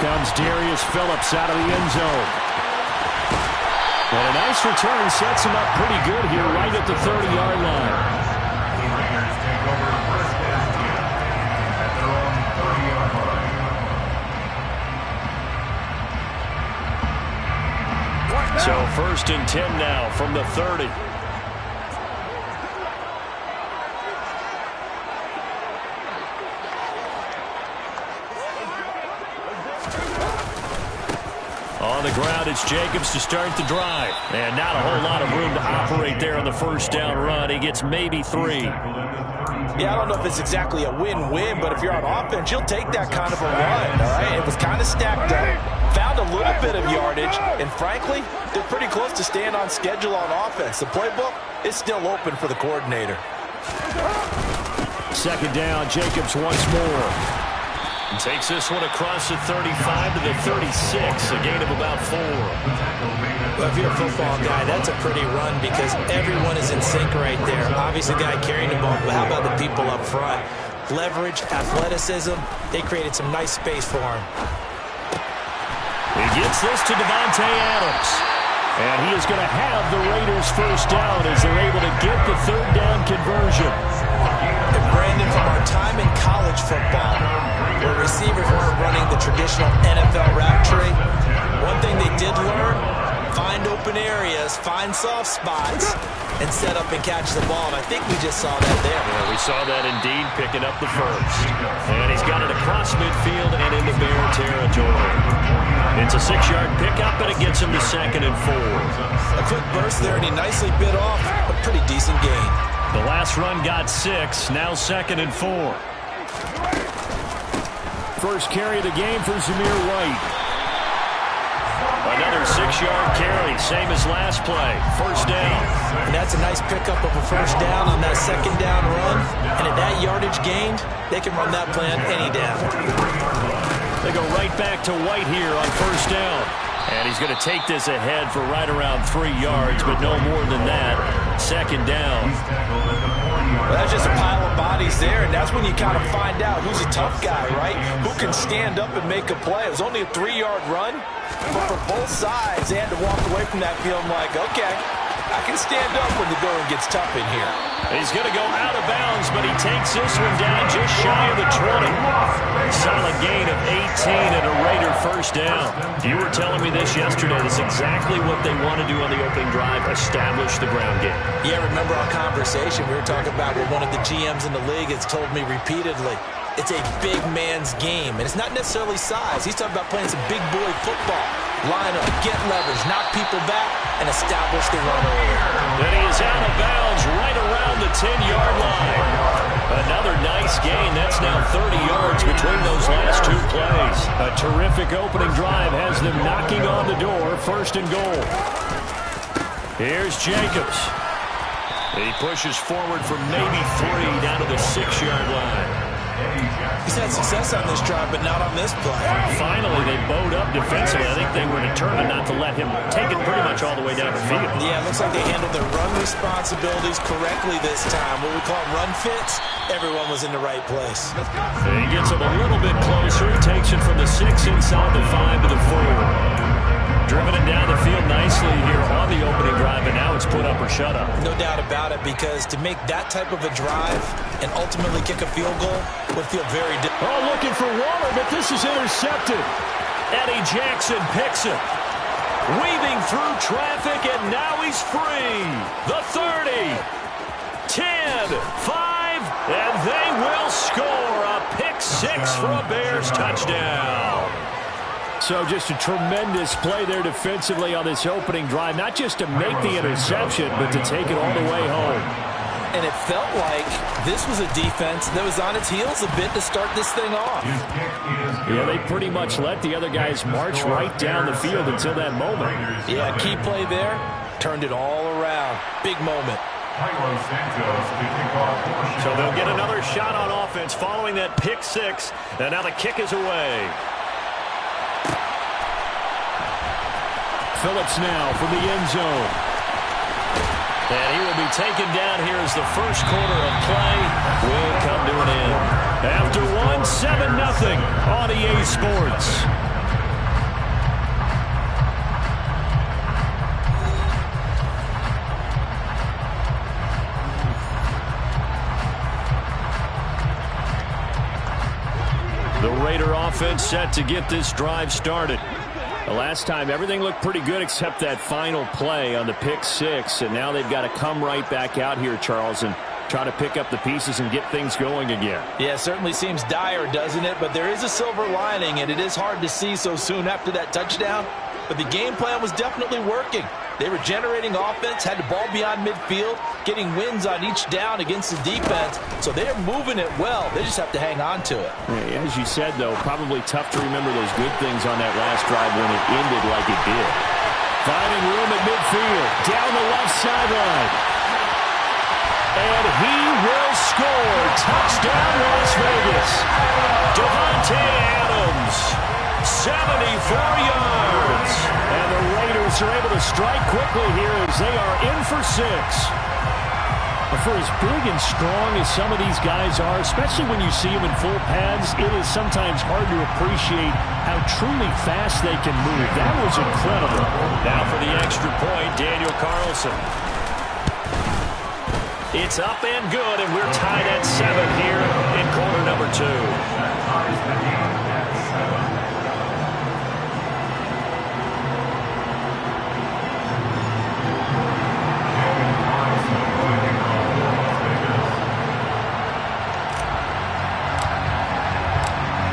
comes Darius Phillips out of the end zone. And a nice return sets him up pretty good here right at the 30-yard line. So 1st and 10 now from the 30. On the ground, it's Jacobs to start the drive. And not a whole lot of room to operate there on the first down run. He gets maybe 3. Yeah, I don't know if it's exactly a win-win, but if you're on offense, you'll take that kind of a run, all right? It was kind of stacked up. Found a little bit of yardage, and frankly, they're pretty close to staying on schedule on offense. The playbook is still open for the coordinator. 2nd down, Jacobs once more. Takes this one across the 35 to the 36, a gain of about 4. Well, if you're a football guy, that's a pretty run because everyone is in sync right there. Obviously, the guy carrying the ball, but how about the people up front? Leverage, athleticism, they created some nice space for him. He gets this to Davante Adams. And he is going to have the Raiders first down as they're able to get the 3rd down conversion. And Brandon, from our time in college football, where receivers weren't running the traditional NFL route tree, one thing they did learn, find open areas, find soft spots, and set up and catch the ball. And I think we just saw that there. Yeah, we saw that indeed, picking up the first. And he's got it across midfield and into Bear territory. It's a 6-yard pickup, and it gets him to 2nd and 4. A quick burst there, and he nicely bit off a pretty decent gain. The last run got 6, now 2nd and 4. First carry of the game for Zamir White. Another 6-yard carry, same as last play. First down. And that's a nice pickup of a first down on that 2nd down run. And at that yardage gained, they can run that play on any down. They go right back to White here on first down. And he's going to take this ahead for right around 3 yards, but no more than that. 2nd down. Well, that's just a pile of bodies there, and that's when you kind of find out who's a tough guy, right? Who can stand up and make a play. It was only a 3-yard run, but for both sides, they had to walk away from that feeling like, okay, I can stand up when the going gets tough in here. He's going to go out of bounds, but he takes this one down just shy of the 20. Solid gain of 18 and a Raider first down. You were telling me this yesterday. That's exactly what they want to do on the opening drive, establish the ground game. Yeah, remember our conversation. We were talking about what one of the GMs in the league has told me repeatedly. It's a big man's game, and it's not necessarily size. He's talking about playing some big boy football. Line up, get leverage, knock people back, and establish the run early. Then he is out of bounds right around the 10-yard line. Another nice gain. That's now 30 yards between those last 2 plays. A terrific opening drive has them knocking on the door, 1st and goal. Here's Jacobs. He pushes forward for maybe 3 down to the 6-yard line. He's had success on this drive, but not on this play. Finally, they bowed up defensively. I think they were determined not to let him take it pretty much all the way down the field. Yeah, it looks like they handled their run responsibilities correctly this time. What we call run fits, everyone was in the right place. And he gets him a little bit closer. He takes it from the 6 inside the 5 to the 4. Driven it down the field nicely here on the opening drive, and now it's put up or shut up. No doubt about it, because to make that type of a drive and ultimately kick a field goal would feel very different. Oh, looking for Waller, but this is intercepted. Eddie Jackson picks it. Weaving through traffic, and now he's free. The 30, 10, 5, and they will score a pick-6 for a Bears touchdown. So just a tremendous play there defensively on this opening drive, not just to make the interception, but to take it all the way home. And it felt like this was a defense that was on its heels a bit to start this thing off. Yeah, they pretty much let the other guys march right down the field until that moment. Yeah, key play there, turned it all around. Big moment. So they'll get another shot on offense following that pick-6, and now the kick is away. Phillips now from the end zone. And he will be taken down here as the first quarter of play will come to an end. After one, 7-0 on EA Sports. offense set to get this drive started. The last time, everything looked pretty good except that final play on the pick six. And now they've got to come right back out here, Charles, and try to pick up the pieces and get things going again. Yeah, it certainly seems dire, doesn't it? But there is a silver lining, and it is hard to see so soon after that touchdown. But the game plan was definitely working. They were generating offense, had the ball beyond midfield, getting wins on each down against the defense. So they're moving it well. They just have to hang on to it. Yeah, as you said, though, probably tough to remember those good things on that last drive when it ended like it did. Finding room at midfield, down the left sideline. And he will score. Touchdown, Las Vegas. Devontae Adams, 74 yards. And the Raiders are able to strike quickly here as they are in for 6. For as big and strong as some of these guys are, especially when you see them in full pads, it is sometimes hard to appreciate how truly fast they can move. That was incredible. Now for the extra point, Daniel Carlson. It's up and good, and we're tied at 7 here in quarter number 2.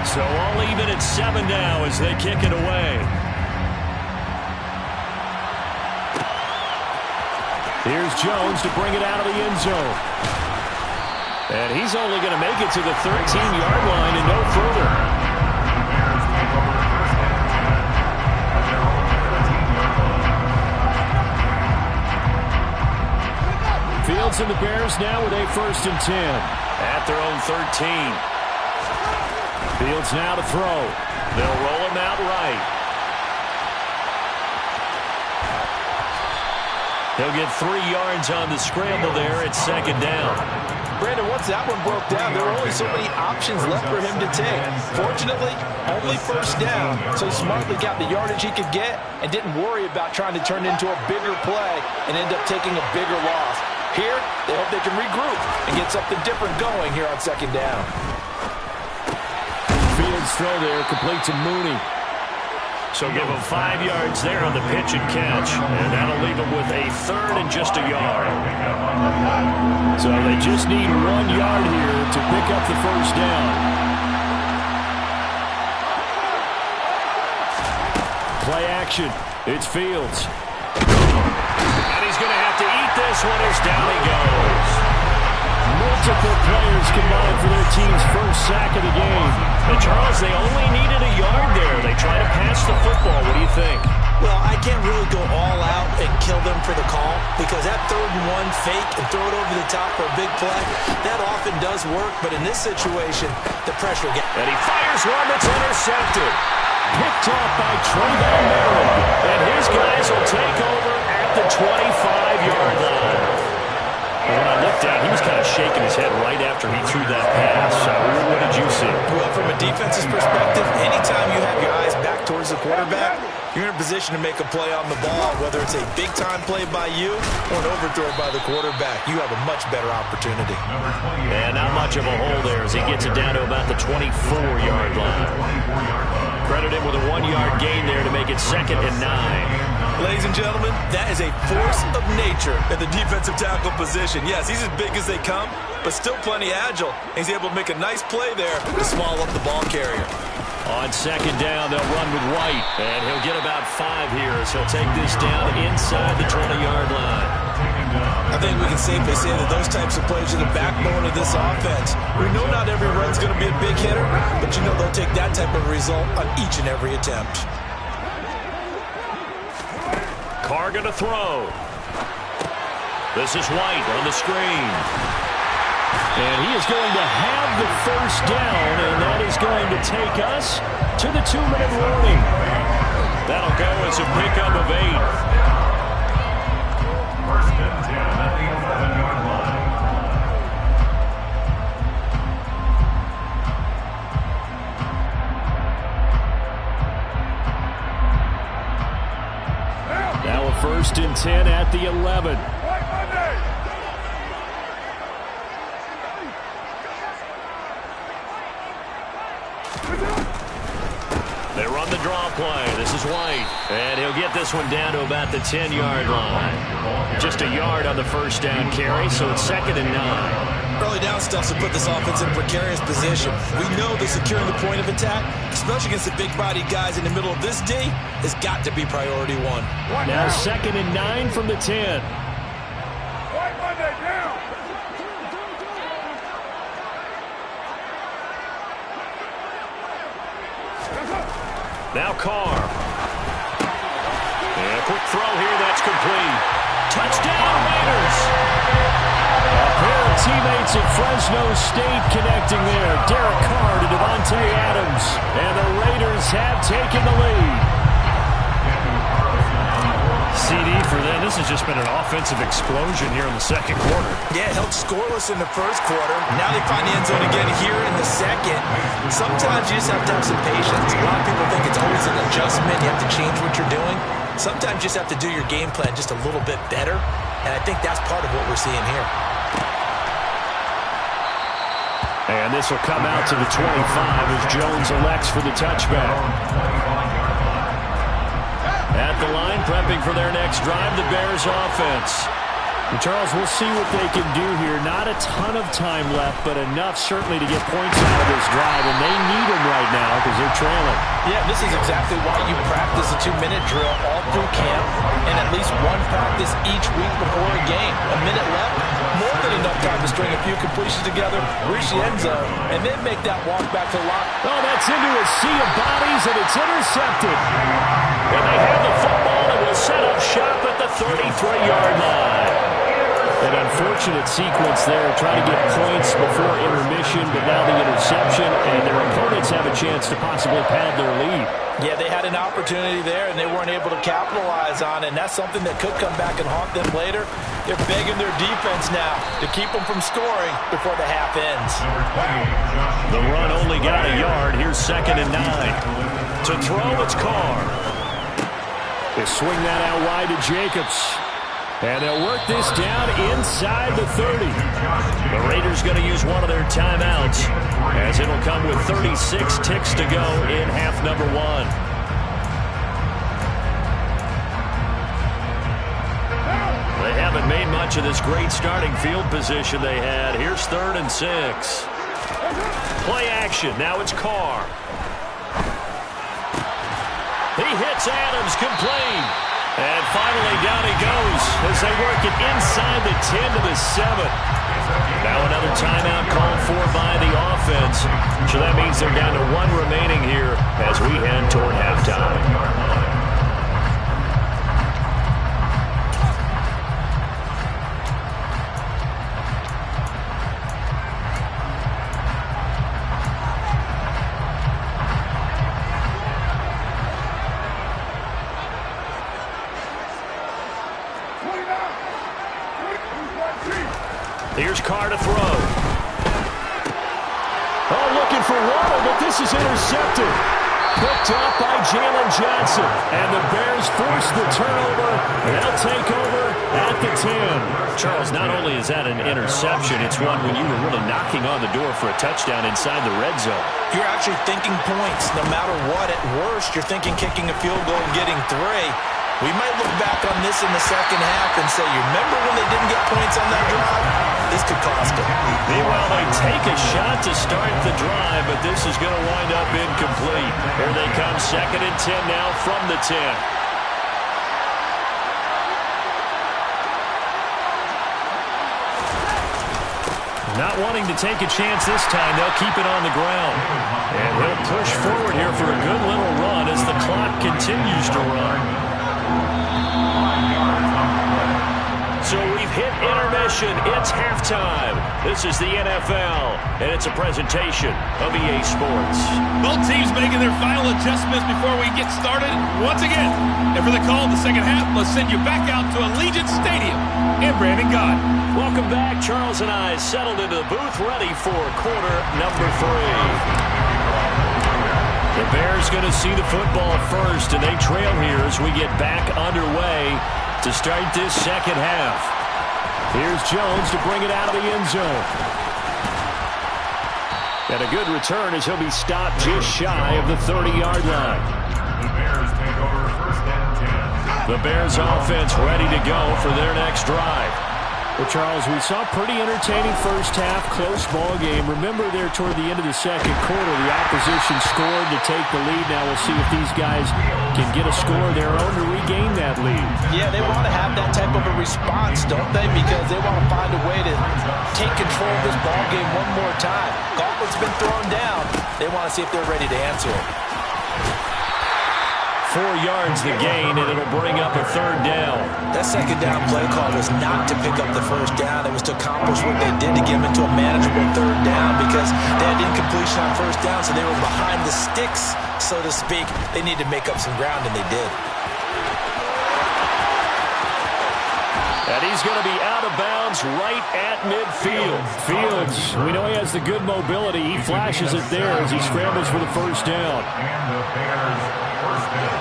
So all even at 7 now as they kick it away. Here's Jones to bring it out of the end zone. And he's only going to make it to the 13-yard line and no further. Fields and the Bears now with a 1st and 10 at their own 13. Fields now to throw. They'll roll him out right. He'll get 3 yards on the scramble there at 2nd down. Brandon, once that one broke down, there were only so many options left for him to take. Fortunately, only 1st down, so he smartly got the yardage he could get and didn't worry about trying to turn it into a bigger play and end up taking a bigger loss. Here, they hope they can regroup and get something different going here on 2nd down. Fields throw there, complete to Mooney. So give him 5 yards there on the pitch and catch. And that'll leave him with a 3rd and just a yard. So they just need 1 yard here to pick up the 1st down. Play action. It's Fields. And he's going to have to eat this one as down he goes. Multiple players combined for their team's 1st sack of the game. But Charles, they only needed a yard there. They try to pass the football. What do you think? Well, I can't really go all out and kill them for the call because that 3rd and 1 fake and throw it over the top for a big play, that often does work. But in this situation, the pressure gets. And he fires one that's intercepted. Picked off by Trayvon Merritt. And his guys will take over at the 25-yard line. When I looked at, he was kind of shaking his head right after he threw that pass. What did you see? Well, from a defense's perspective, anytime you have your eyes back towards the quarterback, you're in a position to make a play on the ball, whether it's a big-time play by you or an overthrow by the quarterback. You have a much better opportunity. And not much of a hole there as he gets it down to about the 24-yard line. Credit him with a 1-yard gain there to make it 2nd and 9. Ladies and gentlemen, that is a force of nature in the defensive tackle position. Yes, he's as big as they come, but still plenty agile. He's able to make a nice play there to swallow up the ball carrier. On 2nd down, they'll run with White, and he'll get about 5 here as he'll take this down inside the 20-yard line. I think we can safely say that those types of plays are the backbone of this offense. We know not every run's going to be a big hitter, but you know they'll take that type of result on each and every attempt. Carr going to throw. This is White on the screen. And he is going to have the 1st down, and that is going to take us to the 2-minute warning. That'll go as a pickup of 8. 1st and 10 at the 11-yard line. Now a 1st and 10 at the 11. run the draw play. This is White. And he'll get this one down to about the 10-yard line. Just a yard on the first down carry, so it's 2nd and 9. Early down stuff to put this offense in a precarious position. We know that securing the point of attack, especially against the big-bodied guys in the middle of this D, has got to be priority one. Now 2nd and 9 from the 10. Now Carr. And a quick throw here, that's complete. Touchdown, Raiders! A pair of teammates at Fresno State connecting there. Derek Carr to Devontae Adams. And the Raiders have taken the lead. CD for them. This has just been an offensive explosion here in the second quarter. Yeah, held scoreless in the first quarter. Now they find the end zone again here in the second. Sometimes you just have to have some patience. A lot of people think it's always an adjustment. You have to change what you're doing. Sometimes you just have to do your game plan just a little bit better. And I think that's part of what we're seeing here. And this will come out to the 25 as Jones elects for the touchback. At the line, prepping for their next drive, the Bears offense. And Charles, we'll see what they can do here. Not a ton of time left, but enough certainly to get points out of this drive, and they need them right now because they're trailing. Yeah, this is exactly why you practice a 2-minute drill all through camp and at least one practice each week before a game. A minute left, more than enough time to string a few completions together, reach the end zone, and then make that walk back to lock. Oh, that's into a sea of bodies, and it's intercepted. And they have the football and will set up shop at the 33-yard line. An unfortunate sequence there, trying to get points before intermission, but now the interception, and their opponents have a chance to possibly pad their lead. Yeah, they had an opportunity there, and they weren't able to capitalize on it, and that's something that could come back and haunt them later. They're begging their defense now to keep them from scoring before the half ends. The run only got a yard. Here's 2nd and 9. To throw, it's Carr. They swing that out wide to Jacobs. And they'll work this down inside the 30. The Raiders going to use one of their timeouts as it'll come with 36 ticks to go in half number 1. They haven't made much of this great starting field position they had. Here's 3rd and 6. Play action. Now it's Carr. He hits Adams, complete. And finally, down he goes as they work it inside the 10 to the 7. Now another timeout called for by the offense. So that means they're down to 1 remaining here as we head toward halftime. Here's Carr to throw. Oh, looking for water, but this is intercepted. Picked up by Jalen Johnson. And the Bears force the turnover. They'll take over at the 10. Charles, not only is that an interception, it's one when you were really knocking on the door for a touchdown inside the red zone. You're actually thinking points. No matter what, at worst, you're thinking kicking a field goal and getting 3. We might look back on this in the second half and say, you remember when they didn't get points on that drive? This could cost them. Meanwhile, they take a shot to start the drive, but this is going to wind up incomplete. Here they come, 2nd and 10 now from the 10. Not wanting to take a chance this time, they'll keep it on the ground. And he'll push forward here for a good little run as the clock continues to run. So we've hit intermission. It's halftime. This is the NFL, and it's a presentation of EA Sports. Both teams making their final adjustments before we get started once again. And for the call in the second half, let's send you back out to Allegiant Stadium in Brandon God. Welcome back. Charles and I settled into the booth, ready for quarter number 3. The Bears going to see the football first, and they trail here as we get back underway to start this second half. Here's Jones to bring it out of the end zone. And a good return as he'll be stopped just shy of the 30-yard line. The Bears offense ready to go for their next drive. Well, Charles, we saw pretty entertaining first half, close ball game. Remember there toward the end of the second quarter, the opposition scored to take the lead. Now we'll see if these guys can get a score of their own to regain that lead. Yeah, they want to have that type of a response, don't they? Because they want to find a way to take control of this ball game one more time. Gauntlet's been thrown down. They want to see if they're ready to answer it. 4 yards the gain, and it'll bring up a third down. That second down play call was not to pick up the first down. It was to accomplish what they did to get them into a manageable third down because they had incompletion on first down, so they were behind the sticks, so to speak. They needed to make up some ground, and they did. And he's going to be out of bounds right at midfield. Fields, we know he has the good mobility. He flashes it there as he scrambles for the first down. And the Bears first down.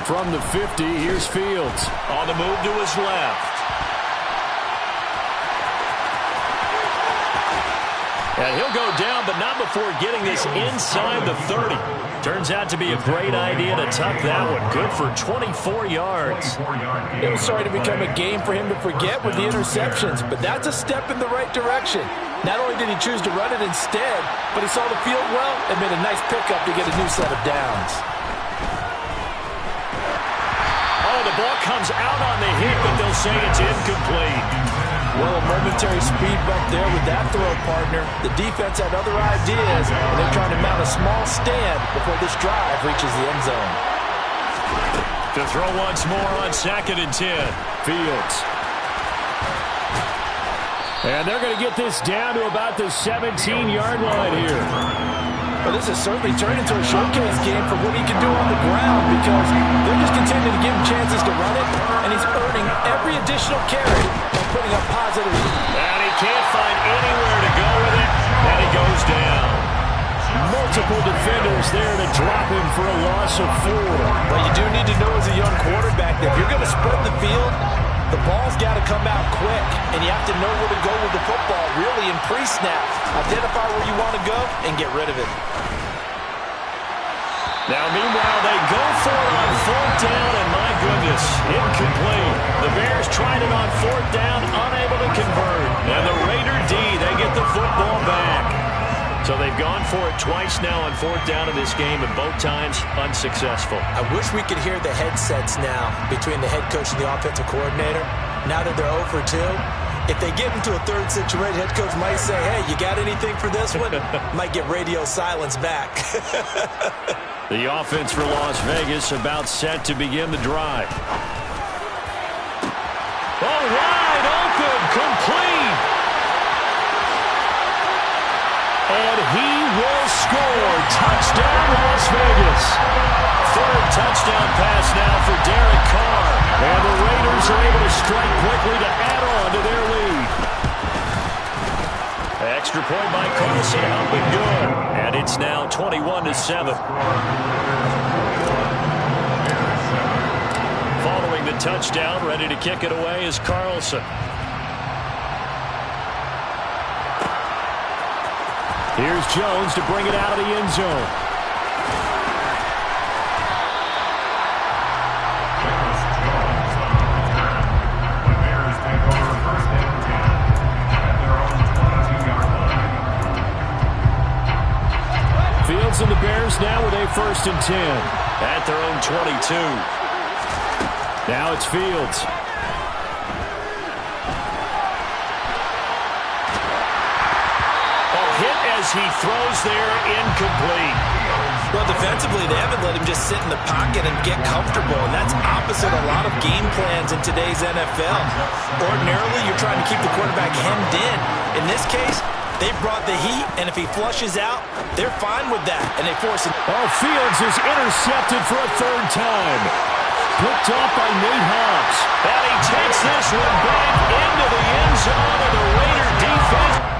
From the 50, here's Fields. On the move to his left. And he'll go down, but not before getting this inside the 30. Turns out to be a great idea to tuck that one. Good for 24 yards. It was starting to become a game for him to forget with the interceptions, but that's a step in the right direction. Not only did he choose to run it instead, but he saw the field well and made a nice pickup to get a new set of downs. Oh, the ball comes out on the hit, but they'll say it's incomplete. Well, a momentary speed bump there with that throw, partner. The defense had other ideas, and they're trying to mount a small stand before this drive reaches the end zone. To throw once more on 2nd and 10. Fields. And they're going to get this down to about the 17-yard line here. But this has certainly turned into a showcase game for what he can do on the ground because they're just continuing to give him chances to run it, and he's earning every additional carry by putting up positive. And he can't find anywhere to go with it, and he goes down. Multiple defenders there to drop him for a loss of 4. But you do need to know as a young quarterback that if you're going to spread the field, the ball's got to come out quick, and you have to know where to go with the football really in pre-snap. Identify where you want to go and get rid of it. Now, meanwhile, they go for it on 4th down, and my goodness, incomplete. The Bears tried it on 4th down, unable to convert. And the Raider D, they get the football back. So they've gone for it twice now on 4th down in this game, and both times unsuccessful. I wish we could hear the headsets now between the head coach and the offensive coordinator. Now that they're 0 for 2, if they get into a third situation, head coach might say, hey, you got anything for this one? Might get radio silence back. The offense for Las Vegas about set to begin the drive. Oh, wide open, complete. And he will score. Touchdown, Las Vegas. 3rd touchdown pass now for Derek Carr. And the Raiders are able to strike quickly to add on to their lead. Extra point by Carlson, up and good. And it's now 21-7. Following the touchdown, ready to kick it away is Carlson. Here's Jones to bring it out of the end zone. The Bears take over 1st and 10 at their own 22-yard line. Fields and the Bears now with a 1st and 10. At their own 22. Now it's Fields. As he throws there, incomplete. Well, defensively, they haven't let him just sit in the pocket and get comfortable, and that's opposite a lot of game plans in today's NFL. Ordinarily, you're trying to keep the quarterback hemmed in. In this case, they brought the heat, and if he flushes out, they're fine with that, and they force it. Oh, Fields is intercepted for a 3rd time. Picked off by Nate Hobbs. And he takes this one back into the end zone, and the Raider defense